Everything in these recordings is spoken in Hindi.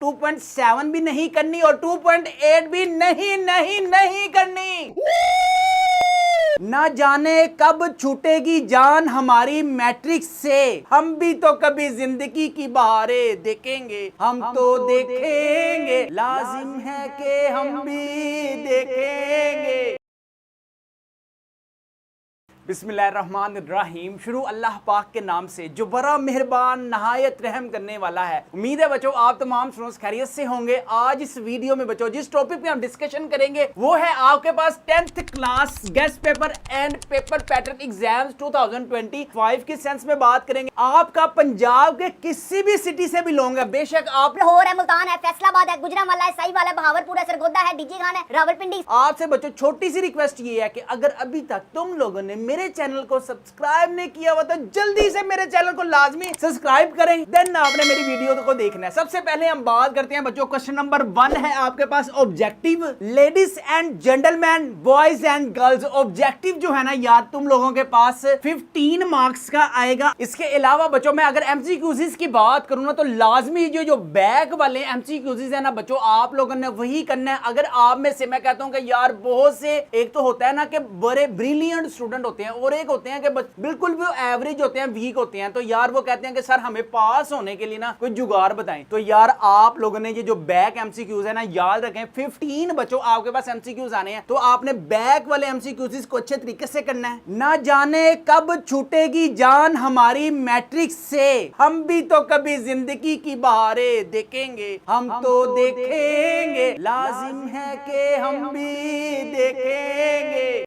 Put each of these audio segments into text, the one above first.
2.7 भी नहीं करनी और 2.8 भी नहीं करनी। ना जाने कब छूटेगी जान हमारी मैट्रिक्स से, हम भी तो कभी जिंदगी की बहारें देखेंगे, हम तो देखेंगे, लाजिम है कि हम भी देखेंगे। बिस्मिल्लाहिर्रहमानिर्रहीम। शुरू अल्लाह पाक के नाम से जो बड़ा मेहरबान नहायत रहम करने वाला है। उम्मीद है बच्चों आप तमाम स्टूडेंट्स खैरियत से होंगे। आज इस वीडियो में बच्चों जिस टॉपिक पे हम डिस्कशन करेंगे वो है आपके पास 10th class guest paper and paper pattern exams 2025 की सेंस में बात करेंगे। आपका पंजाब के किसी भी सिटी से बिलोंग है, बेशक आप लाहौर है, मुल्तान है, फैसलाबाद है, गुजरांवाला है, साहिवाल है, बहावलपुर है, सरगोदा है, डीजी खान है, रावलपिंडी। आपसे बच्चों छोटी सी रिक्वेस्ट ये है कि अगर अभी तक तुम लोगों ने मेरे चैनल को सब्सक्राइब नहीं किया हुआ तो जल्दी से मेरे चैनल को लाजमी सब्सक्राइब करें, देन आपने मेरी वीडियो को देखना है। सबसे पहले हम बात करते हैं बच्चों, क्वेश्चन नंबर 1 है आपके पास objective. Ladies and gentleman, boys and girls, objective जो है ना यार तुम लोगों के पास 15 मार्क्स का आएगा। इसके अलावा बच्चों मैं अगर एमसीक्यूज की बात करूं ना तो लाजमी जो बैक वाले एमसीक्यूज है ना बच्चों आप लोगों ने वही करना है। अगर आप में से मैं कहता हूं कि यार बहुत से एक तो होता है ना कि बड़े ब्रिलियंट स्टूडेंट होते हैं और एक होते हैं कि बिल्कुल भी एवरेज होते हैं, वीक होते हैं। तो यार वो कहते हैं कि सर हमें पास होने के लिए ना कोई जुगाड़ बताएं। तो यार आप लोगों ने ये जो बैक एमसीक्यूज है ना याद रखें, 15 बच्चों आपके पास एमसीक्यूज आने हैं तो आपने बैक वाले एमसीक्यूज को अच्छे तरीके से करना है। ना जाने कब छूटेगी जान हमारी मैट्रिक्स से, हम भी तो कभी जिंदगी की बहारें देखेंगे, हम तो देखेंगे, लाजिम है कि हम भी देखेंगे।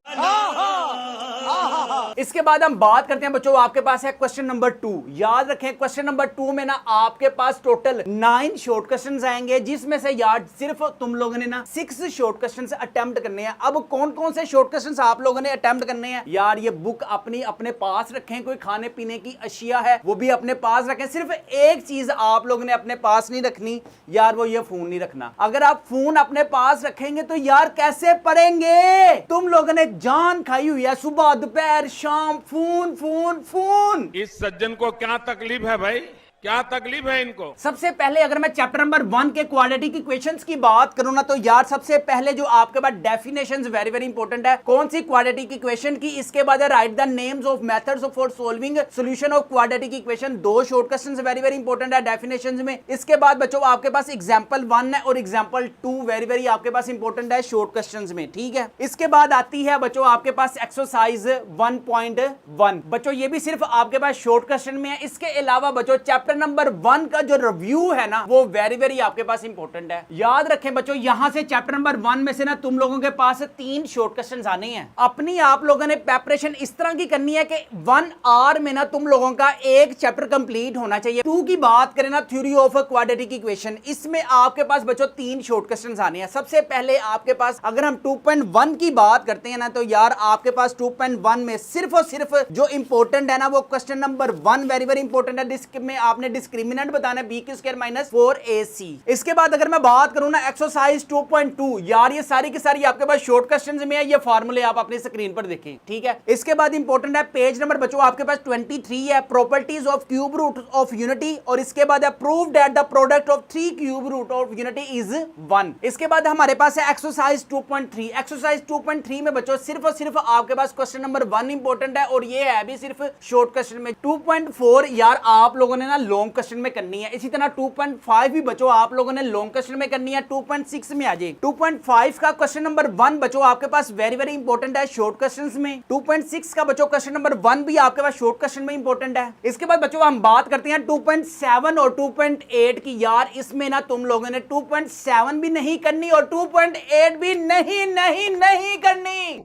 इसके बाद हम बात करते हैं बच्चों आपके पास है क्वेश्चन नंबर 2। याद रखें क्वेश्चन नंबर 2 में ना आपके पास टोटल 9 शॉर्ट क्वेश्चंस आएंगे, जिसमें से यार सिर्फ तुम लोगों ने ना 6 शॉर्ट क्वेश्चंस अटेम्प्ट करने हैं। अब कौन कौन से शॉर्ट क्वेश्चंस आप लोगों ने अटेम्प्ट करने हैं यार, ये बुक अपने पास रखें, कोई खाने पीने की अशिया है वो भी अपने पास रखें। सिर्फ एक चीज आप लोगों ने अपने पास नहीं रखनी यार, वो ये फोन नहीं रखना। अगर आप फोन अपने पास रखेंगे तो यार कैसे पढ़ेंगे? तुम लोगों ने जान खाई हुई है, सुबह दोपहर शाम फोन फोन फोन। इस सज्जन को क्या तकलीफ है भाई, क्या तकलीफ है इनको? सबसे पहले अगर मैं चैप्टर नंबर 1 के क्वाड्रेटिक इक्वेशंस की बात करूं ना तो यार सबसे पहले जो आपके पास डेफिनेशंस वेरी इंपॉर्टेंट है। कौन सी क्वाड्रेटिक इक्वेशन की, इसके बाद right the names of methods for solving solution of quadratic equation. 2 short questions very important है डेफिनेशंस में। इसके बाद बच्चों आपके पास एग्जांपल 1 है और एग्जांपल 2 वेरी आपके पास इंपॉर्टेंट है शॉर्ट क्वेश्चंस में, ठीक है। इसके बाद आती है बच्चों आपके पास एक्सरसाइज 1.1। बच्चों ये भी सिर्फ आपके पास शॉर्ट क्वेश्चन में है। इसके अलावा बच्चों चैप्टर नंबर 1 का जो रिव्यू है ना वो वेरी आपके पास इंपॉर्टेंट है। याद रखें बच्चों यहां से चैप्टर नंबर 1 में से ना तुम लोगों के पास 3 शॉर्ट क्वेश्चंस आने हैं। अपनी आप लोगों ने प्रिपरेशन इस तरह की करनी है कि 1 आवर में ना तुम लोगों का एक चैप्टर कंप्लीट होना चाहिए। 2 की बात करें ना थ्योरी ऑफ क्वाड्रेटिक इक्वेशन, इसमें आपके पास बच्चों 3 शॉर्ट क्वेश्चंस आने हैं। सबसे पहले आपके पास अगर हम 2.1 की बात करते हैं ना तो यार आपके पास 2.1 में सिर्फ और सिर्फ जो इंपॉर्टेंट है ना वो क्वेश्चन नंबर 1 वेरी इंपॉर्टेंट है, जिसमें आपने डिस्क्रिमिनेंट बताना है b² - 4ac। इसके बाद अगर मैं बात करूं ना एक्सरसाइज 2.2, यार ये सारी की सारी आपके पास शॉर्ट क्वेश्चंस में है, ये फार्मूले आप अपनी स्क्रीन पर देखें, ठीक है। इसके बाद इंपॉर्टेंट है पेज नंबर बच्चों आपके पास 23 है, properties of cube root of unity. और इसके बाद है prove that the product of 3 cube root of unity is 1। इसके बाद हमारे पास है एक्सरसाइज 2.3। एक्सरसाइज 2.3 में बच्चों सिर्फ और सिर्फ आपके पास क्वेश्चन नंबर 1 इंपॉर्टेंट है और ये है भी सिर्फ शॉर्ट क्वेश्चन में। 2.4 यार आप लोगों ने ना लॉन्ग क्वेश्चन में करनी है। इसी तरह 2.5 भी बच्चों आप लोगों ने लॉन्ग क्वेश्चन में करनी है। 2.6 में आ जाए 2.5 का क्वेश्चन नंबर 1 बच्चों आपके पास वेरी इंपॉर्टेंट है शॉर्ट क्वेश्चंस में। 2.6 का बच्चों क्वेश्चन नंबर 1 भी आपके पास शॉर्ट क्वेश्चन में इंपॉर्टेंट है। इसके बाद बच्चों हम बात करते हैं 2.7 और 2.8 की। यार इसमें ना तुम लोगों ने 2.7 भी नहीं करनी और 2.8 भी नहीं करनी।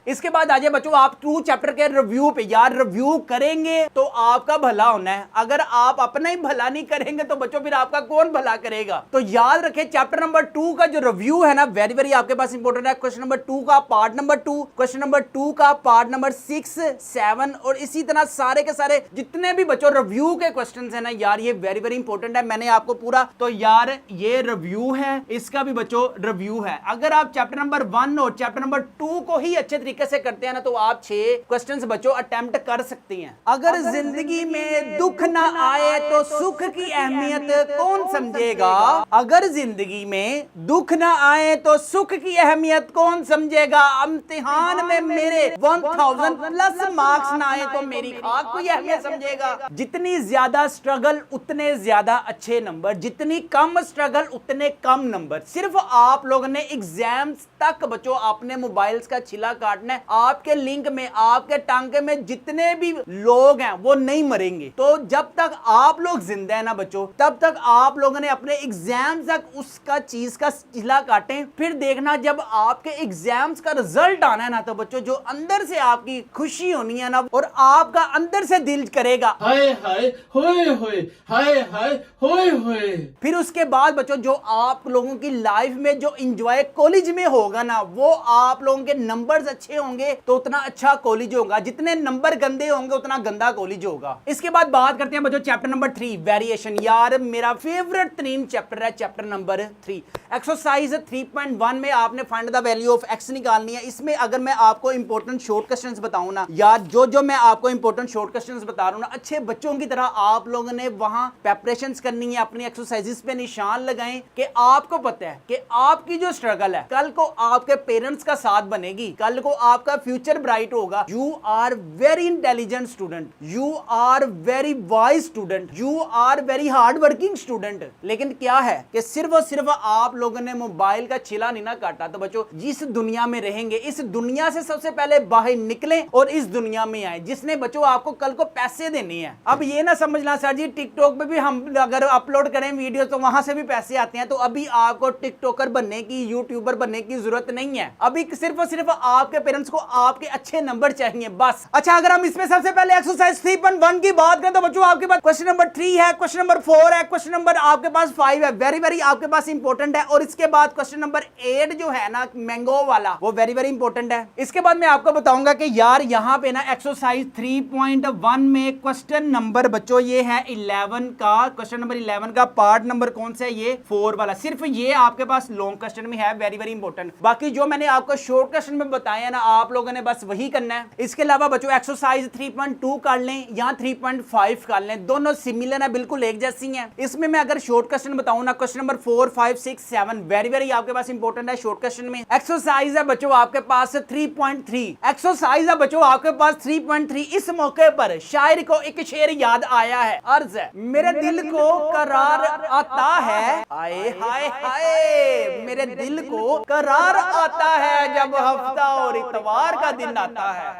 इसके बाद आ जाए बच्चों आप 2 चैप्टर के रिव्यू पे। यार रिव्यू करेंगे तो आपका भला होना है, अगर आप अपना ही भला नहीं करेंगे तो बच्चों फिर आपका कौन भला करेगा। तो याद रखें चैप्टर नंबर 2 का जो रिव्यू है ना वेरी आपके पास इंपॉर्टेंट है। क्वेश्चन नंबर 2 का पार्ट नंबर 2, क्वेश्चन नंबर 2 का पार्ट नंबर 6, 7 और इसी तरह सारे के सारे जितने भी बच्चों रिव्यू के क्वेश्चंस है ना यार ये वेरी इंपॉर्टेंट है। मैंने आपको पूरा तो यार ये रिव्यू है, इसका भी बच्चों रिव्यू है। अगर आप चैप्टर नंबर 1 और चैप्टर नंबर 2 को ही अच्छे तरीके से करते हैं ना तो आप 6 क्वेश्चंस बच्चों अटेम्प्ट कर सकती हैं। अगर जिंदगी में दुख ना आए तो सुख की अहमियत कौन समझेगा, अगर जिंदगी में दुख ना आए तो सुख की अहमियत कौन समझेगा, इम्तिहान में मेरे 1000 प्लस मार्क्स ना आए तो मेरी खाक कोई अहमियत समझेगा। जितनी ज्यादा स्ट्रगल उतने ज्यादा अच्छे नंबर, जितनी कम स्ट्रगल उतने कम नंबर। सिर्फ आप लोगों ने एग्जाम्स तक बच्चों आपने मोबाइल्स का छिला काटना है। आपके लिंक में, आपके टांके में जितने भी लोग हैं वो नहीं मरेंगे। तो जब तक आप लोग जिंदा है ना बच्चों, तब तक आप लोगों ने अपने एग्जाम तक उसका चीज का छिला काटें। फिर देखना जब आपके एग्जाम्स का रिजल्ट आना है ना तो बच्चों जो अंदर से आपकी खुशी होनी है ना और आपका अंदर से दिल करेगा हाय हाय होए होए, हाय हाय होए होए। फिर उसके बाद बच्चों जो आप लोगों की लाइफ में जो एंजॉय कॉलेज में होगा ना, वो आप लोगों के नंबर्स अच्छे होंगे तो उतना अच्छा कॉलेज होगा, जितने नंबर गंदे होंगे उतना गंदा कॉलेज होगा। इसके बाद बात करते हैं बच्चों चैप्टर नंबर 3 वेरिएशन। यार मेरा फेवरेट तरीन चैप्टर है चैप्टर नंबर 3। एक्सरसाइज 3.1 में आपने find the value of x निकालनी है। इसमें अगर मैं आपको इंपॉर्टेंट शॉर्ट क्वेश्चंस बताऊं ना यार, जो मैं आपको इंपॉर्टेंट शॉर्ट क्वेश्चंस बता रहा हूं ना, अच्छे बच्चों की तरह आप लोगों ने वहां प्रिपरेशंस करनी है, अपनी एक्सरसाइजेस पे निशान लगाएं कि आपको पता है कि आपकी जो स्ट्रगल है कल को आपके पेरेंट्स का साथ बनेगी, कल को आपका फ्यूचर ब्राइट होगा। You are very intelligent student, you are very wise student, you are very hard working student. लेकिन क्या है कि सिर्फ और सिर्फ आप लोगों ने मोबाइल का छिला नहीं ना काटा। तो बच्चों जिस दुनिया में रहेंगे इस दुनिया से सबसे पहले बाहर निकलें और इस दुनिया में आए जिसने बच्चों आपको कल को पैसे देने हैं। अब ये ना समझना सर जी टिकटॉक पे भी हम अगर अपलोड करें वीडियो तो वहां से भी पैसे आते हैं, तो अभी आपको टिकटॉकर बनने की, यूट्यूबर बनने की जरूरत नहीं है। अभी सिर्फ और सिर्फ आपके पेरेंट्स को आपके अच्छे नंबर चाहिए बस। अच्छा अगर हम इसमें सबसे पहले एक्सरसाइज 3.1 की बात करें तो बच्चों आपके पास क्वेश्चन नंबर 3 है, क्वेश्चन नंबर 4 है, क्वेश्चन नंबर आपके पास 5 है, वेरी वेरी आपके पास इंपॉर्टेंट है। और इसके बाद क्वेश्चन नंबर 8 जो है ना मैंगो वाला, वो वेरी वेरी इंपॉर्टेंट है। इसके बाद मैं आपको बताऊंगा कि यार यहाँ पे ना एक्सरसाइज 3.1 में क्वेश्चन नंबर बच्चों ये है 11 का, क्वेश्चन नंबर 11 का पार्ट नंबर कौन सा है, ये 4 वाला। सिर्फ ये आपके पास लॉन्ग क्वेश्चन में है, वेरी वेरी इंपॉर्टेंट। बाकी जो मैंने आपको शॉर्ट क्वेश्चन में बताया ना आप लोगों ने बस वही करना है। इसके अलावा बच्चों एक्सरसाइज 3.2 कर लें या 3.5 कर लें, दोनों सिमिलर है, बिल्कुल एक जैसी हैं। इसमें मैं अगर शॉर्ट क्वेश्चन बताऊं ना क्वेश्चन नंबर 4, 5, 6, 7 वेरी वेरी आपके पास इंपॉर्टेंट है शॉर्ट क्वेश्चन में। एक्सरसाइज है बच्चों आपके पास 3.3, एक्सरसाइज है बच्चों आपके पास 3.3। इस मौके पर शायर को एक शेर याद आया है, अर्ज है मेरे दिल को करार आता है, आए हाय हाय मेरे दिल को करार आता है जब हफ्ता और इतवार का दिन आता है।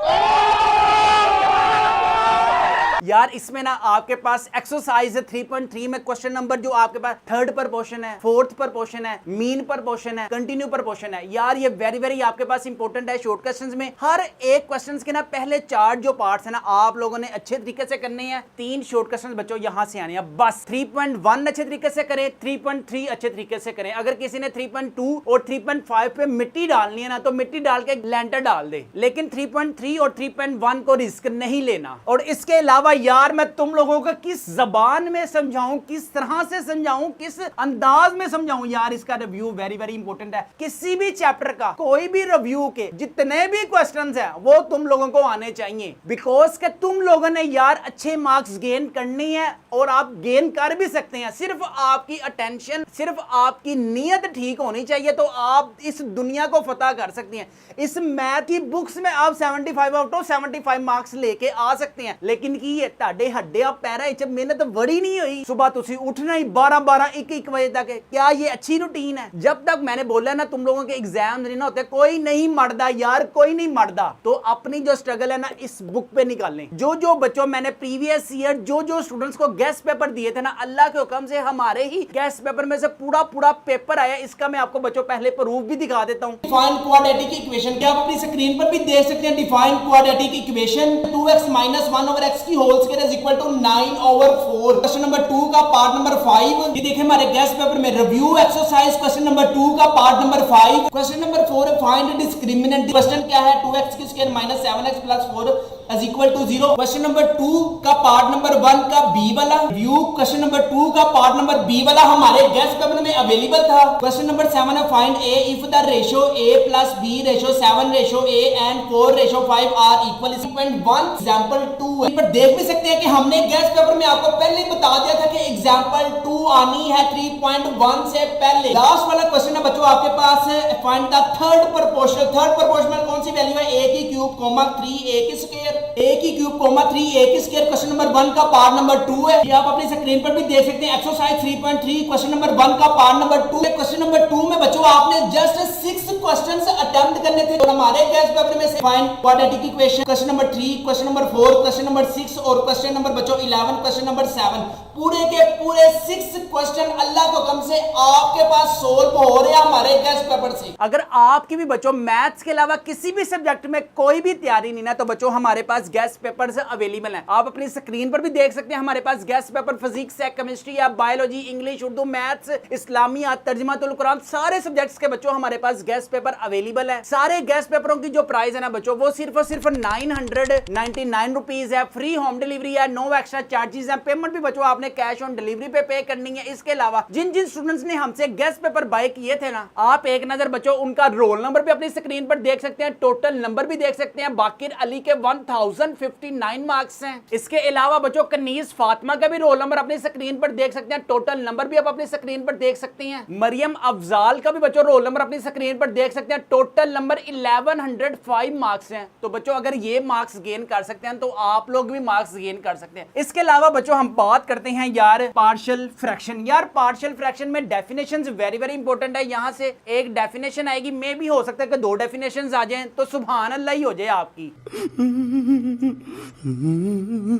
यार इसमें ना आपके पास एक्सरसाइज 3.3 में क्वेश्चन नंबर जो आपके पास 3rd पर पोर्शन है, 4th पर पोर्शन है, मीन पर पोर्शन है, कंटिन्यू पर पोर्शन है। यार ये वेरी वेरी आपके पास इंपॉर्टेंट है शॉर्ट क्वेश्चंस में। हर एक क्वेश्चंस के ना पहले 4 जो पार्ट्स है ना आप लोगों ने अच्छे तरीके से करने हैं। 3 शॉर्ट क्वेश्चंस बच्चों यहां से आने हैं बस। 3.1 अच्छे तरीके से करें, 3.3 अच्छे तरीके से करें। अगर किसी ने 3.2 और 3.5 पे मिट्टी डालनी है ना तो मिट्टी डाल के लैंटर डाल दे, लेकिन 3.3 और 3.1 को रिस्क नहीं लेना। और इसके अलावा यार मैं तुम लोगों को किस जबान में समझाऊं, किस तरह से समझाऊं, किस अंदाज में समझाऊं, यार इसका रिव्यू वेरी वेरी इंपॉर्टेंट है। किसी भी चैप्टर का कोई भी रिव्यू के जितने भी क्वेश्चंस हैं वो तुम लोगों को आने चाहिए, बिकॉज के तुम लोगों ने यार अच्छे मार्क्स गेन करनी है और आप गेन कर भी सकते हैं। सिर्फ आपकी अटेंशन, सिर्फ आपकी नीयत ठीक होनी चाहिए तो आप इस दुनिया को फतह कर सकती हैं। इस मैथ की बुक्स में आप 75 आउट ऑफ 75 मार्क्स लेके आ सकते हैं, लेकिन की ये ਤੁਹਾਡੇ ਹੱਡਿਆਂ ਪੈਰਾਂ ਵਿੱਚ ਮਿਹਨਤ ਵੜੀ नहीं हुई। सुबह तुसी उठना ही 12-12 1-1 बजे तक है, क्या ये अच्छी रूटीन है? जब तक मैंने बोला ना तुम लोगों के एग्जाम नहीं ना होते, कोई नहीं मरदा यार, कोई नहीं मरदा। तो अपनी जो स्ट्रगल है ना इस बुक पे निकालें। जो बच्चों मैंने प्रीवियस ईयर जो स्टूडेंट्स को गेस्ट पेपर दिए थे ना, अल्लाह के हुक्म से हमारे ही गेस्ट पेपर में से पूरा पेपर आया। इसका मैं आपको बच्चों पहले प्रूफ भी दिखा देता हूँ। डिफाइन क्वाड्रेटिक इक्वेशन क्या आप अपनी स्क्रीन पर भी देख सकते हैं। Define quadratic equation 2x - 1 over x की whole square is equal to 9/4। Question number 2 का पार्ट नंबर 5 ये देखिए हमारे गेस्ट पेपर में रिव्यू एक्सरसाइज क्वेश्चन नंबर 2 का part number 5। Question number 4 find discriminant. Question क्या है 2x की square - 7x + 4 is equal to 0। Question number 2 का पार्ट नंबर 1 का बी वाला व्यू, क्वेश्चन नंबर 2 का पार्ट नंबर बी वाला हमारे गेस्ट पेपर में अवेलेबल था। क्वेश्चन नंबर 7 है find A if the ratio a plus b ratio 7 ratio a and 4 ratio 5 are equal is 1 example 2 है। पर देख भी सकते हैं कि हमने गेस्ट पेपर में आपको पहले ही बता दिया था कि एग्जांपल 2 आनी है 3.1 से पहले। लास्ट वाला क्वेश्चन है बच्चों आपके पास है find the third proportional. Third proportional कौन सी वैल्यू है? a की क्यूब कोमा 3a की स्क्वायर, a की क्यूब कोमा 3a की स्क्वायर। क्वेश्चन नंबर 1 का पार्ट नंबर 2 है, ये आप अपनी स्क्रीन पर भी देख सकते हैं। एक्सरसाइज 3.3 क्वेश्चन नंबर 1 का पार्ट नंबर 2 है। क्वेश्चन नंबर 2 में बच्चों आपने जस्ट 6 क्वेश्चंस अटेम्प्ट करने थे और हमारे गेस्ट पेपर में से find quadratic equation question number 3, question number 4, question number 6 और क्वेश्चन नंबर बच्चों 11, क्वेश्चन नंबर 7 पूरे के पूरे 6 क्वेश्चन अल्लाह को कम से आपके पास सोल्व हो रहे हैं हमारे गेस्ट पेपर से। अगर आपकी भी बच्चों मैथ्स के अलावा किसी भी सब्जेक्ट में कोई भी तैयारी नहीं ना तो बच्चों हमारे पास गेस्ट पेपर्स अवेलेबल हैं। आप अपनी स्क्रीन पर भी देख सकते हैं हमारे पास गेस्ट पेपर फिजिक्स है, केमिस्ट्री है, biology, English, Urdu, maths, Islamiyat, Tarjumatul Quran सारे सब्जेक्ट्स के बच्चों हमारे पास गेस्ट पेपर अवेलेबल है। सारे गेस्ट पेपरों की जो प्राइस है ना बच्चों वो सिर्फ और सिर्फ 999 रुपीज है। फ्री होम डिलीवरी है, नो एक्स्ट्रा चार्जेस है। पेमेंट भी बच्चों आपने कैश ऑन डिलीवरी पे करनी है। इसके अलावा जिन जिन स्टूडेंट्स ने हमसे गेस्ट पेपर बाय किए थे ना आप एक नजर बच्चों उनका रोल नंबर भी अपनी स्क्रीन पर देख सकते हैं, टोटल नंबर भी देख सकते हैं। बाकिर अली के 1059 मार्क्स हैं। इसके अलावा बच्चों कनीज फातिमा का भी रोल नंबर अपनी स्क्रीन पर देख सकते हैं, टोटल नंबर भी आप अपनी स्क्रीन पर देख सकते हैं। मरियम अफजाल का भी बच्चों रोल नंबर अपनी स्क्रीन पर देख सकते हैं, टोटल नंबर 1105 मार्क्स हैं। तो बच्चों अगर ये मार्क्स गेन कर सकते हैं तो आप लोग भी मार्क्स गेन कर सकते हैं। इसके अलावा बच्चों हम बात करते हैं यार पार्शियल फ्रैक्शन। यार पार्शियल फ्रैक्शन में डेफिनेशंस वेरी वेरी इंपॉर्टेंट है। यहां से एक डेफिनेशन आएगी, मे भी हो सकता है कि 2 डेफिनेशंस आ जाएं तो सुभान अल्लाह ही हो जाए आपकी।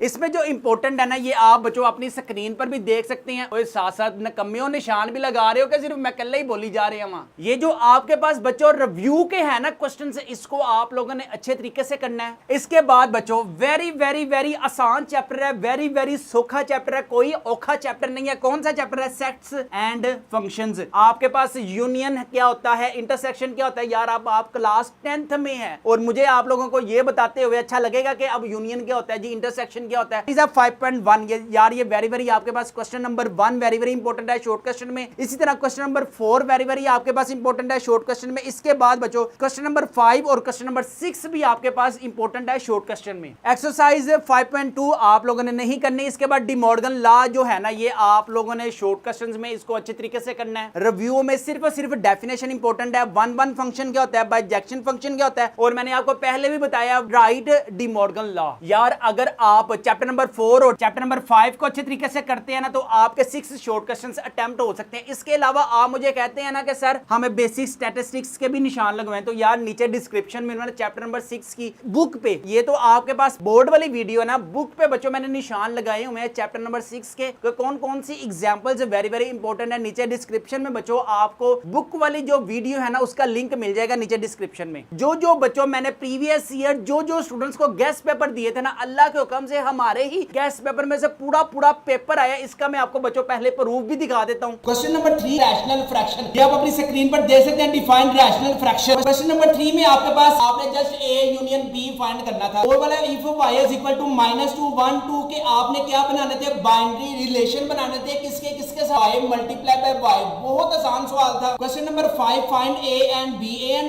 इसमें जो इंपॉर्टेंट है ना ये आप बच्चों अपनी स्क्रीन पर भी देख सकते हैं और साथ साथ नकम्मियों निशान भी लगा रहे हो कि सिर्फ मैं कल ही बोली जा रही हूं। ये जो आपके पास बच्चों रिव्यू के है ना क्वेश्चन से इसको आप लोगों ने अच्छे तरीके से करना है। इसके बाद बच्चों वेरी वेरी वेरी आसान चैप्टर है, वेरी वेरी सौखा चैप्टर है, कोई औखा चैप्टर नहीं है। कौन सा चैप्टर है? Sets and functions. आपके पास यूनियन क्या होता है, इंटरसेक्शन क्या होता है। यार आप क्लास 10th में है और मुझे आप लोगों को ये बताते हुए अच्छा लगेगा कि अब यूनियन क्या होता है जी, इंटरसेक्शन क्या होता है। 5.1 यार ये वेरी वेरी आपके पास question number 1 very very important है शॉर्ट क्वेश्चन में। इसी तरह क्वेश्चन नंबर 4 वेरी वेरी आपके पास इंपॉर्टेंट है शॉर्ट क्वेश्चन में। इसके बाद बच्चों क्वेश्चन नंबर 5 और क्वेश्चन नंबर 6 भी आपके पास इंपॉर्टेंट है शॉर्ट क्वेश्चन में। एक्सरसाइज 5.2 आप लोगों ने नहीं करनी। इसके बाद डी मॉर्गन लॉ जो है ना ये आप लोगों ने शॉर्ट क्वेश्चंस में इसको अच्छे तरीके से करना है। रिव्यू में सिर्फ और सिर्फ डेफिनेशन इंपॉर्टेंट है। 1 फंक्शन क्या होता है, बाइजेक्शन फंक्शन क्या होता है और मैंने आपको पहले भी बताया राइट डी मॉर्गन लॉ। यार अगर आप चैप्टर नंबर 4 और चैप्टर नंबर 5 को अच्छे तरीके से करते हैं ना तो आपके 6 शॉर्ट क्वेश्चंस अटेम्प्ट हो सकते हैं। इसके अलावा आप मुझे कहते हैं ना कि सर हमें बेसिक स्टैटिस्टिक्स के भी निशान लगवाएं तो यार नीचे डिस्क्रिप्शन में मैंने चैप्टर नंबर 6 की बुक पे, ये तो आपके पास बोर्ड वाली वीडियो है ना, बुक पे बच्चों मैंने निशान लगाए हुए हैं चैप्टर नंबर 6 के कौन कौन सी एग्जांपल्स वेरी वेरी इंपॉर्टेंट है। नीचे डिस्क्रिप्शन में बच्चों आपको बुक वाली जो वीडियो है ना उसका लिंक मिल जाएगा नीचे डिस्क्रिप्शन में। जो बच्चों मैंने प्रीवियस ईयर जो स्टूडेंट्स को गेस्ट पेपर दिए थे ना अल्लाह के हुक्म से हमारे ही गेस्ट पेपर में से पूरा पेपर आया। इसका मैं आपको बच्चों पहले प्रूफ भी दिखा देता हूं। क्वेश्चन नंबर 3 रैशनल फ्रैक्शन, ये आप अपनी स्क्रीन पर देख सकते हैं define rational fraction. Question number 3 में आपके पास आपने just a union b find करना था। और वाला if y is equal to -2 1 2 के आपने क्या बनाने थे, बाइनरी रिलेशन बनाने थे। किसके साथ, y मल्टीप्लाई बाय y। बहुत आसान सवाल था। Question number 5 find a and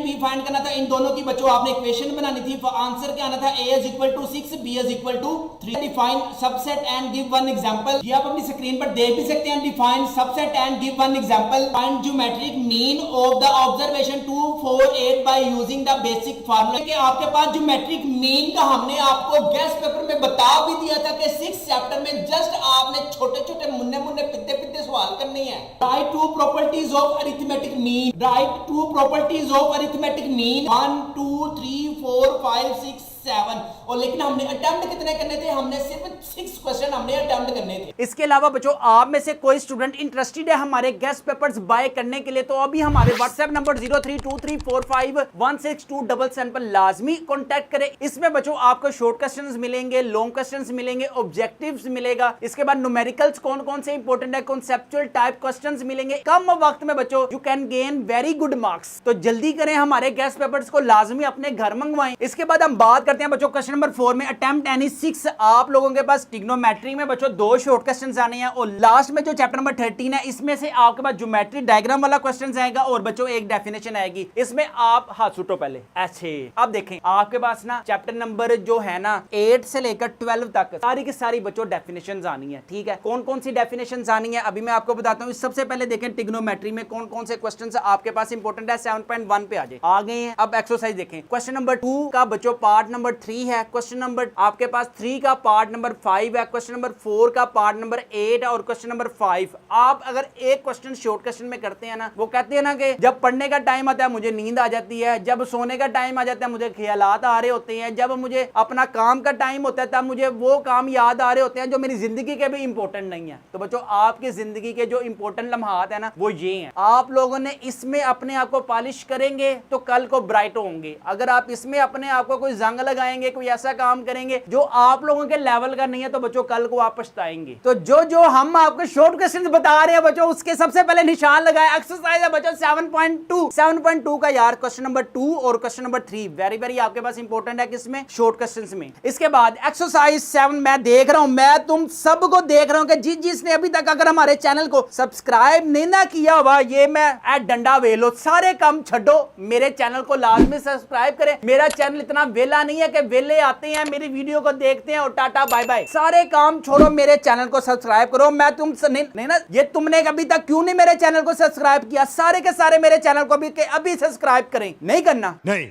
b find करना था। इन दोनों की बच्चों आपने इक्वेशन बनानी थी। आंसर क्या आना था, a is equal to 6 b is equal to 3। Define subset and give one example, ये आप अपनी स्क्रीन पर देख भी सकते हैं। Define subset and give one example. Find geometric mean of the observation 2 4 8 by using the basic formula. कि आपके पास ज्योमेट्रिक मीन का हमने आपको गेस्ट पेपर में बता भी दिया था कि 6 चैप्टर में जस्ट आपने छोटे मुन्ने पिद्दे सवाल करने हैं। Write two properties of arithmetic mean, write two properties of arithmetic mean 1 2 3 4 5 6 7। और लेकिन हमने अटेम्प्ट कितने करने थे, हमने सिर्फ 6 क्वेश्चन हमने अटेम्प्ट करने थे। इसके अलावा बच्चों आप में से कोई स्टूडेंट इंटरेस्टेड है हमारे गेस्ट पेपर्स बाय करने के लिए तो अभी हमारे व्हाट्सएप नंबर 0323451627 पर लाजमी कांटेक्ट करें। इसमें बच्चों आपको शॉर्ट क्वेश्चंस मिलेंगे, लॉन्ग क्वेश्चंस मिलेंगे, ऑब्जेक्टिव्स मिलेगा। इसके बाद न्यूमेरिकल्स कौन से इंपॉर्टेंट है, कॉन्सेप्चुअल टाइप क्वेश्चंस मिलेंगे। कम वक्त में बच्चों you can gain very good marks. तो जल्दी करें, हमारे गेस्ट पेपर्स को लाजमी अपने घर मंगवाएं। इसके बाद हम बात करते हैं बच्चों क्वेश्चन नंबर 4 में, अटेम्प्ट एनी 6। आप लोगों के पास ट्रिग्नोमेट्री में बच्चों 2 शॉर्ट क्वेश्चंस आने हैं और लास्ट में जो चैप्टर नंबर 13 है इसमें से आपके पास ज्योमेट्री डायग्राम वाला क्वेश्चन आएगा और बच्चों एक डेफिनेशन आएगी। इसमें आप हाथ सुटो पहले ऐसे। अब देखें आपके पास ना चैप्टर नंबर जो है ना 8 से लेकर 12 तक सारी की सारी बच्चों डेफिनेशंस आनी है। ठीक है, कौन कौन सी डेफिनेशंस आनी है अभी मैं आपको बताता हूं। सबसे पहले देखें ट्रिग्नोमेट्री में कौन कौन से क्वेश्चंस आपके पास इंपॉर्टेंट है। 7.1 पे आ गए हैं। अब एक्सरसाइज देखें। क्वेश्चन नंबर 2 का बच्चों पार्ट नंबर 3 है। क्वेश्चन नंबर आपके पास 3 का पार्ट नंबर 5 है। क्वेश्चन नंबर 4 का पार्ट नंबर 8 है और क्वेश्चन नंबर 5 आप अगर एक क्वेश्चन शॉर्ट क्वेश्चन में करते हैं ना, वो कहते हैं ना कि जब पढ़ने का टाइम आता है मुझे नींद आ जाती है, जब सोने का टाइम आ जाता है मुझे ख्यालात आ रहे होते हैं, जब मुझे अपना काम का टाइम होता है तब मुझे वो काम याद आ रहे होते हैं जो मेरी जिंदगी के भी इंपॉर्टेंट नहीं है। तो बच्चों आपकी जिंदगी के जो इंपॉर्टेंट लम्हात है ना वो ये हैं। आप लोगों ने इसमें अपने आप को पॉलिश करेंगे तो कल को ब्राइट होंगे। अगर आप इसमें अपने आप को कोई जंग लगाएंगे, कोई ऐसा काम करेंगे जो आप लोगों के लेवल का नहीं है, तो बच्चों कल को आप पछताएंगे। तो जो हम आपको शॉर्ट क्वेश्चन बता रहे हैं बच्चों उसके सबसे पहले निशान लगाए। एक्सरसाइज है बच्चों 7.2 का यार क्वेश्चन नंबर 2 और क्वेश्चन नंबर 3 वेरी वेरी आपके पास इंपॉर्टेंट है किसमें, शॉर्ट क्वेश्चंस में। इसके बाद एक्सरसाइज 7 मैं देख रहा हूं, मैं तुम सबको देख रहा हूं कि जिसने अभी तक अगर हमारे चैनल को सब्सक्राइब नहीं ना किया हुआ, ये मैं डंडा वेलो सारे काम छो, मेरे चैनल को लाजमी सब्सक्राइब करें। मेरा चैनल इतना वेला नहीं है कि वेले आते हैं मेरी वीडियो को देखते हैं और टाटा बाय बाय। सारे काम छोड़ो, मेरे चैनल को सब्सक्राइब करो। मैं तुम नहीं ना, ये तुमने अभी तक क्यों नहीं मेरे चैनल को सब्सक्राइब किया? सारे के सारे मेरे चैनल को अभी सब्सक्राइब करें। नहीं करना? नहीं।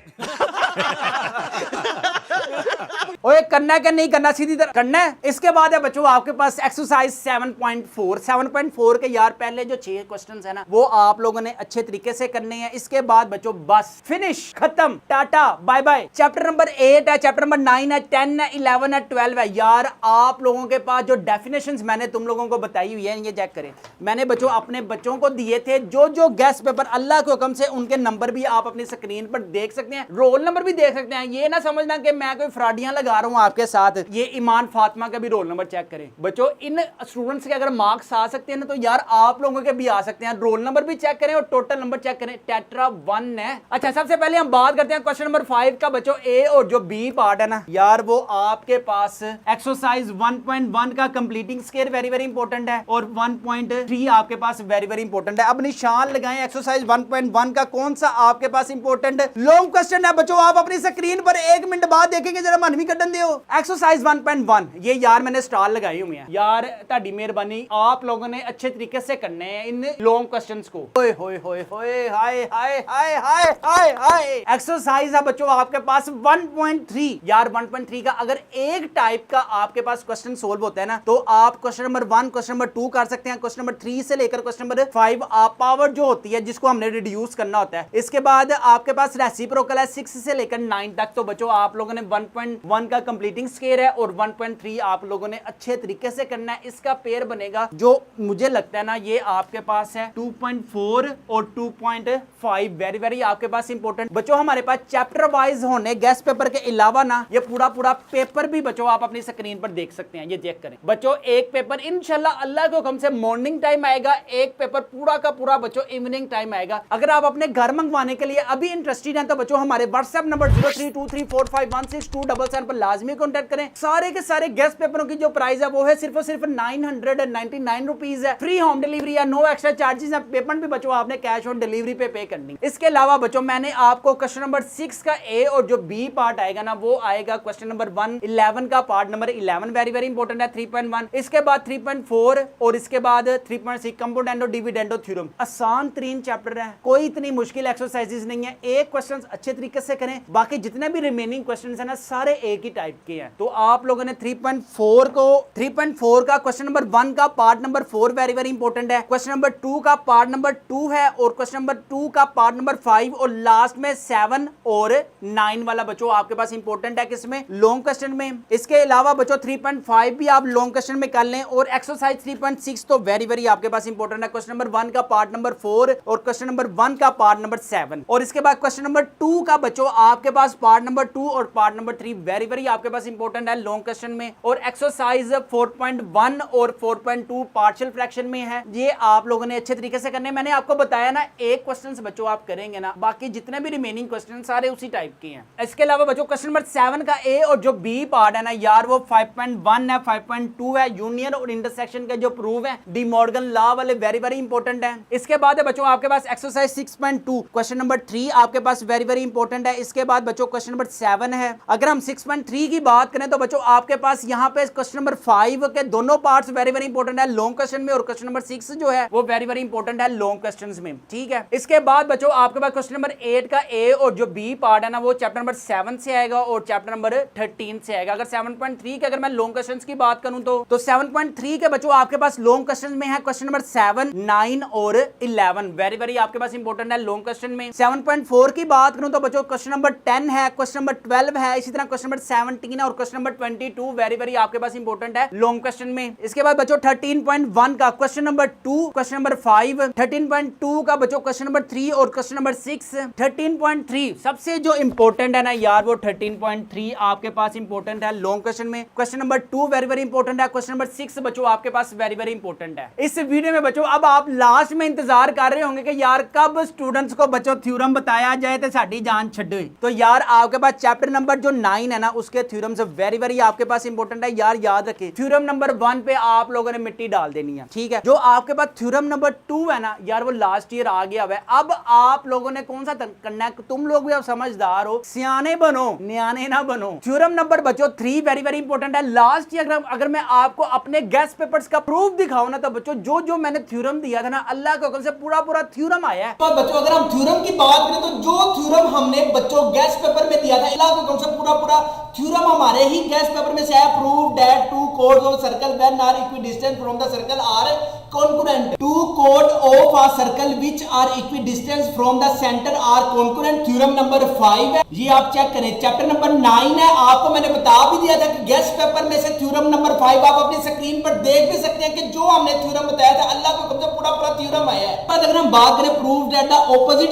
ओए करना है कि नहीं करना? सीधी तरह करना है। इसके बाद है बच्चों आपके पास एक्सरसाइज 7.4 के यार पहले जो 6 क्वेश्चंस है ना वो आप लोगों ने अच्छे तरीके से करने हैं। इसके बाद बच्चों बस फिनिश, खत्म, tata bye bye. Chapter number 8 है, चैप्टर नंबर 9 है, 10 है, 11 है, 12 है। यार आप लोगों के पास जो डेफिनेशंस मैंने तुम लोगों को बताई हुई है ये चेक करें। मैंने बच्चों अपने बच्चों को दिए थे जो गेस्ट पेपर, अल्लाह के हुक्म से उनके नंबर भी आप अपनी स्क्रीन पर देख सकते हैं, रोल नंबर भी देख सकते हैं। ये ना समझना कि मैं कोई फ्रॉडियां लगा रहा हूं आपके साथ। ये ईमान फातिमा का भी रोल नंबर चेक करें बच्चों। इन स्टूडेंट्स के अगर मार्क्स आ सकते हैं ना तो यार आप लोगों के भी आ सकते हैं। रोल नंबर भी चेक करें और टोटल नंबर चेक करें। टेट्रा 1 है। अच्छा सबसे पहले हम बात करते हैं क्वेश्चन नंबर 5 का बच्चों। ए और जो बी पार्ट है ना यार वो आपके पास एक्सरसाइज 1.1 का completing square very very important है और 1.3 आपके पास वेरी वेरी इंपॉर्टेंट है। अब निशान लगाएं एक्सरसाइज 1.1 का कौन सा आपके पास इंपॉर्टेंट लॉन्ग क्वेश्चन है बच्चों। आप अपनी स्क्रीन पर 1 मिनट बाद देखेंगे, जरा मन भी कटन दियो। एक्सरसाइज 1.1 ये यार मैंने स्टार लगाई हुई है यार, ताड़ी मेहरबानी आप लोगों ने अच्छे तरीके से करने हैं इन लॉन्ग क्वेश्चंस को। ओए होए होए होए हाय हाय हाय हाय हाय हाय। एक्सरसाइज है बच्चों आपके पास 1.3 यार 1.3 का अगर एक टाइप का आपके पास क्वेश्चन सोल्व होता है ना तो आप क्वेश्चन नंबर 1 क्वेश्चन नंबर 2 कर सकते हैं। क्वेश्चन नंबर 3 से लेकर क्वेश्चन नंबर 5 आप पावर जो होती है जिसको हमने रिड्यूस करना होता है। इसके बाद आपके पास रेसिप्रोकल है 6 से लेकर 9 तक। तो बच्चों आप लोगों ने 1.1 का कंप्लीटिंग स्केयर है और 1.3 आप लोगों ने अच्छे तरीके से करना है। इसका पेयर बनेगा जो मुझे लगता है ना ये आपके पास है 2.4 और 2.5 वेरी वेरी आपके पास इंपॉर्टेंट बच्चों। हमारे पास चैप्टर वाइज होने गेस्ट पेपर के अलावा ना ये पूरा पेपर भी बच्चों आप अपनी स्क्रीन पर देख सकते हैं। ये चेक करें बच्चों, एक पेपर इंशाल्लाह अल्लाह के हुक्म से मॉर्निंग टाइम आएगा, एक पेपर पूरा का पूरा बच्चों इवनिंग टाइम आएगा। अगर आप अपने घर मंगवाने के लिए अभी इंटरेस्टेड हैं तो बच्चों हमारे व्हाट्सएप नंबर 0323451627 पर लाजमी कॉन्टैक्ट करें। सारे के सारे गेस्ट पेपरों की जो प्राइस है वो है सिर्फ और सिर्फ 999 रुपीज है। फ्री होम डिलीवरी है, नो एक्स्ट्रा चार्जेस है। पेमेंट भी बच्चों आपने कैश ऑन डिलीवरी पे करनी। इसके अलावा बच्चों मैंने आपको क्वेश्चन नंबर 6 का ए और जो बी पार्ट आएगा ना वो आएगा क्वेश्चन नंबर 111 का part number 11 very very important है 3.1। इसके बाद 3.4 और इसके बाद 3.6 कंपोनेंट डिविडेंडो थ्योरम। आसान तरीन चैप्टर है, कोई इतनी मुश्किल एक्सरसाइजेस नहीं है। एक क्वेश्चन अच्छे तरीके से करें, बाकी जितने भी रिमेनिंग क्वेश्चन है ना सारे एक ही टाइप के हैं। तो आप लोगों ने 3.4 का क्वेश्चन नंबर 1 का part number 4 very very important है। क्वेश्चन नंबर 2 का पार्ट नंबर 2 है और क्वेश्चन नंबर 2 का पार्ट नंबर 5 और लास्ट में 7 और 9 वाला बच्चों आपके पास इंपॉर्टेंट है किसमें, लॉन्ग क्वेश्चन में। इसके अलावा बच्चों 3.5 भी आप लॉन्ग क्वेश्चन में कर लें और एक्सरसाइज 3.6 तो वेरी वेरी आपके पास इंपॉर्टेंट है। क्वेश्चन नंबर 1 का पार्ट नंबर 4 और क्वेश्चन नंबर 1 का पार्ट नंबर 7 और इसके बाद क्वेश्चन नंबर 2 का बच्चों आपके पास पार्ट नंबर 2 और पार्ट नंबर 3 वेरी वेरी आपके पास इंपॉर्टेंट है लॉन्ग क्वेश्चन में, और एक्सरसाइज 4.1 और 4.2 पार्शियल फ्रैक्शन में है। ये आप लोगों ने अच्छे तरीके से करने, मैंने आपको बताया ना, एक क्वेश्चन बच्चों आप करेंगे ना, बाकी जितने भी रिमेनिंग क्वेश्चन सारे उसी टाइप के हैं। इसके अलावा बच्चों क्वेश्चन नंबर 7 का ए और जो बी पार्ट है ना यार, वो 5.1 है, 5.2 है, यूनियन और इंटरसेक्शन के जो प्रूव है डी मॉर्गन लॉ वाले, वेरी वेरी इंपॉर्टेंट है। इसके बाद है बच्चों आपके पास एक्सरसाइज 6.2 क्वेश्चन नंबर 3 आपके पास वेरी वेरी इंपॉर्टेंट है। इसके बाद बच्चों क्वेश्चन नंबर 7 है। अगर हम 6.3 की बात करें तो बच्चों आपके पास यहाँ पे क्वेश्चन नंबर 5 के दोनों पार्ट्स वेरी वेरी इंपॉर्टेंट है लॉन्ग क्वेश्चन में, और क्वेश्चन नंबर 6 जो है वो वेरी वेरी इंपॉर्टेंट है लॉन्ग क्वेश्चंस में, ठीक है। इसके बाद बच्चों आपके पास क्वेश्चन नंबर 8 का ए और जो बी पार्ट है ना, वो चैप्टर नंबर 7 से आएगा और चैप्टर नंबर 13 से आएगा। अगर 7.3 के अगर मैं लॉन्ग क्वेश्चंस की बात करूं तो 7.3 के बच्चों आपके पास लॉन्ग क्वेश्चन में है क्वेश्चन नंबर 7, 9 और 11, वेरी वेरी आपके पास इंपॉर्टेंट है लॉन्ग क्वेश्चन में। 7.4 की बात करूं तो बच्चों क्वेश्चन नंबर 10 है, क्वेश्चन नंबर 12 है, इसी तरह क्वेश्चन नंबर 17 है और क्वेश्चन नंबर 22 वेरी वेरी आपके पास इंपॉर्टेंट है लॉन्ग क्वेश्चन में। इसके बाद बच्चों 13.1 का क्वेश्चन नंबर 2, क्वेश्चन नंबर 5, 13.2 का बच्चों क्वेश्चन नंबर 3 और क्वेश्चन नंबर 6, 13.3 सबसे जो इंपॉर्टेंट है ना यार, वो 13.3 आपके पास इंपॉर्टेंट है लॉन्ग क्वेश्चन में। Question number 2 very very important है, क्वेश्चन नंबर 6 बच्चों आपके पास वेरी वेरी इंपॉर्टेंट है। इस वीडियो में बच्चों अब आप लास्ट में इंतजार कर रहे होंगे कि यार कब स्टूडेंट्स को बच्चों थ्योरम बताया जाए तो साडी जान छड्डे। तो यार आपके पास चैप्टर नंबर जो 9 है ना, उसके थ्योरम्स वेरी वेरी आपके पास इंपॉर्टेंट है यार, याद रखिए। थ्योरम नंबर 1 पे आप लोगों ने मिट्टी डाल देनी है, ठीक है। जो आपके पास थ्योरम नंबर 2 है ना यार, वो लास्ट ईयर आ गया है। अब आप लोगों ने कौन सा करना है, तुम लोग भी अब समझदार हो, सियाने बनो, न्याने ना बनो। थ्योरम नंबर बच्चों 3 वेरी वेरी इंपॉर्टेंट है। लास्ट ईयर अगर मैं आपको अपने गेस्ट पेपर्स का प्रूफ दिखाऊं ना, तो बच्चों जो जो मैंने थ्योरम दिया था ना, अल्लाह के हुक्म से पूरा पूरा थ्योरम आया है। तो बच्चों अगर हम थ्योरम की बात करें तो जो थ्योरम हमने बच्चों गेस्ट पेपर में दिया था, अल्लाह के हुक्म से पूरा पूरा थ्योरम हमारे ही गेस्ट पेपर में से आया। Prove that two chords of circle when are equidistant from the circle are concurrent, two chord of a circle which are equidistant from the center are concurrent, theorem number 5 है। ये आप चेक करें। चैप्टर नंबर 9 है, आपको मैंने बता भी दिया था कि गेस्ट पेपर में से थ्योरम नंबर 5 आप अपनी स्क्रीन पर देख भी सकते हैं कि जो हमने थ्योरम बताया था, अल्लाह को कब से पूरा पूरा थ्योरम आया है। अगर हम बात करें prove that the opposite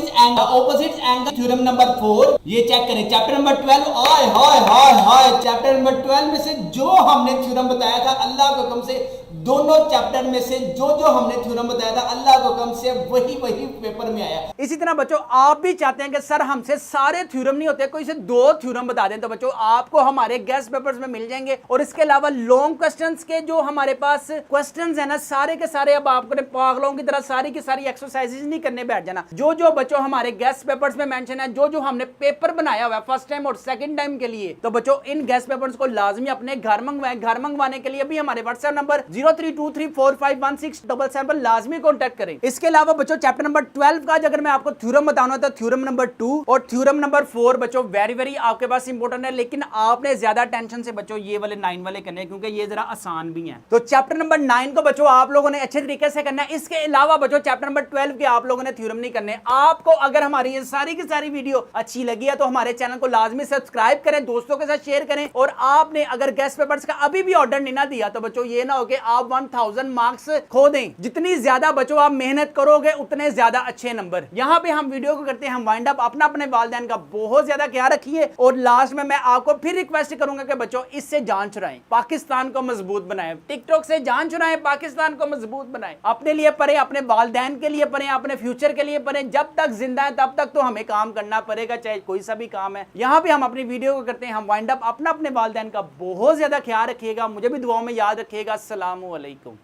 angle, theorem number 4, ये चेक करें। चैप्टर नंबर 12, हाय हाय हाय हाय, चैप्टर नंबर 12 में से जो हमने थ्योरम बताया था, अल्लाह के हुक्म से दोनों चैप्टर में से जो जो हमने थ्योरम बताया था, अल्लाह के हुक्म से वही वही पेपर में आया। इसी तरह बच्चों आप भी चाहते हैं कि सर हमसे सारे थ्योरम नहीं होते, कोई से 2 थ्योरम बता दें, तो बच्चों आपको हमारे गेस्ट पेपर्स में मिल जाएंगे। और इसके अलावा लॉन्ग क्वेश्चंस के जो हमारे पास क्वेश्चंस है ना, सारे के सारे अब आपको पागलों की तरह सारी की सारी एक्सरसाइजेज नहीं करने बैठ जाना। जो जो बच्चों हमारे गेस्ट पेपर्स में मेंशन है, जो जो हमने पेपर बनाया हुआ है फर्स्ट टाइम और सेकंड टाइम के लिए, तो बच्चों इन गेस्ट पेपर्स को लाजमी अपने घर मंगवाएं। घर मंगवाने के लिए भी हमारे व्हाट्सएप नंबर 0323451677 पर लाजमी कांटेक्ट करें। इसके अलावा बच्चों चैप्टर नंबर 12 का अगर मैं आपको थ्योरम बताऊंगा तो थ्योरम नंबर 2 और थ्योरम नंबर 4 बच्चों वेरी वेरी आपके पास इंपॉर्टेंट है, लेकिन आपने ज्यादा टेंशन से बच्चों ये वाले 9 वाले करने हैं, क्योंकि ये जरा आसान भी हैं। तो चैप्टर नंबर 9 को बच्चों आप लोगों ने अच्छे तरीके से करना है। इसके अलावा बच्चों चैप्टर नंबर 12 के आप लोगों ने थ्योरम नहीं करने। आपको अगर हमारी ये सारी की सारी वीडियो अच्छी लगी है तो हमारे चैनल को लाजमी सब्सक्राइब करें, दोस्तों के साथ शेयर करें। और आपने अगर गेस्ट पेपर्स का अभी भी ऑर्डर नहीं ना दिया तो बच्चों ये ना हो कि आप 1000 मार्क्स खो दें। जितनी ज्यादा बच्चों आप मेहनत करोगे उतने ज्यादा अच्छे नंबर। यहाँ पे हम वीडियो को करते हैं हम वाइंड अप। अपना अपने वालिदैन का बहुत ज्यादा ख्याल रखिए। और लास्ट में मैं आपको फिर रिक्वेस्ट करूंगा कि बच्चों इससे जान छुड़ाएं, पाकिस्तान को मजबूत बनाएं। टिकटॉक से जान छुड़ाएं, पाकिस्तान को मजबूत बनाएं। अपने लिए पढ़ें, अपने वालिदैन के लिए पढ़ें, अपने फ्यूचर के लिए पढ़ें। जब तक जिंदा है तब तक तो हमें काम करना पड़ेगा, चाहे कोई सा भी काम है। यहाँ पे हम अपनी वीडियो को करते हैं हम वाइंड अप। अपना अपने वालिदैन का बहुत ज्यादा ख्याल रखिएगा, मुझे भी दुआओं में याद रखिएगा। अस्सलामु अलैकुम।